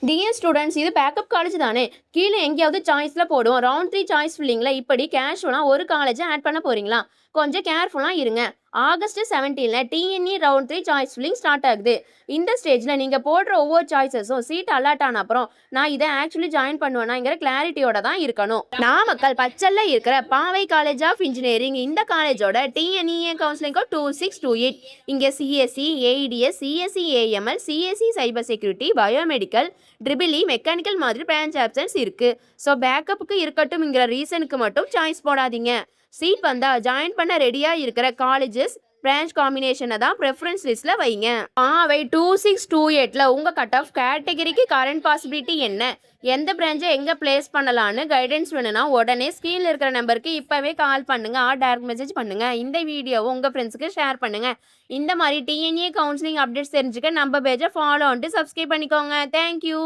TN students இது backup college தானே. கீழே எங்கேயாவது சாய்ஸ்ல போடுவோம். ரவுண்ட் 3 சாய்ஸ் ஃபில்லிங்ல இப்படி கேஷுவலா ஒரு காலேஜ் ஆட் பண்ண போறீங்களா? கொஞ்சம் கேர்ஃபுல்லா இருங்க. ஆகஸ்ட் 17ல TNE round 3 choice filling start ஆகுது. இந்த ஸ்டேஜ்ல நீங்க போடுற ஒவ்வொரு சாய்ஸஸும் சீட் அலாட் ஆன அப்புறம் நான் இதை ஆக்சுவலி ஜாயின் பண்ணுவேனாங்கிற கிளாரிட்டியோட தான் இருக்கணும். நாமக்கல் பச்சல்ல இருக்கிற பாவை காலேஜ் ஆஃப் இன்ஜினியரிங் இந்த காலேஜோட டிஎன்இஏ கவுன்சிலிங் கோட் 2628. இங்க CSC, AIDS, CSC AML, CSC cyber security, biomedical, triple mechanical மாதிரி பிரான்ச் ஆப்ஷன்ஸ் இருக்கு. ஸோ பேக்கப்புக்கு இருக்கட்டும்ங்கிற ரீசனுக்கு மட்டும் சாய்ஸ் போடாதீங்க. சீட் வந்தா ஜாயின் பண்ண ரெடியா இருக்கிற காலேஜஸ் பிரான்ச் காம்பினேஷனை தான் ப்ரெஃபரன்ஸ் லிஸ்ட்ல வைங்க. பாவை 2628ல உங்க கட் ஆஃப் கேட்டகரிக்கு கரண்ட் பாசிபிலிட்டி என்ன, எந்த பிரான்ச்சை எங்க பிளேஸ் பண்ணலான்னு கைடன்ஸ் வேணும்னா உடனே ஸ்க்ரீன்ல இருக்கிற நம்பருக்கு இப்பவே கால் பண்ணுங்க ஆர் டைரக்ட் மெசேஜ் பண்ணுங்க. இந்த வீடியோவை உங்க ஃப்ரெண்ட்ஸுக்கு ஷேர் பண்ணுங்க. இந்த மாதிரி டிஎன்ஏ கவுன்சிலிங் அப்டேட்ஸ் தெரிஞ்சுக்க நம்ம பேஜை ஃபாலோ பண்ணிட்டு சப்ஸ்கிரைப் பண்ணிக்கோங்க. தேங்க்யூ.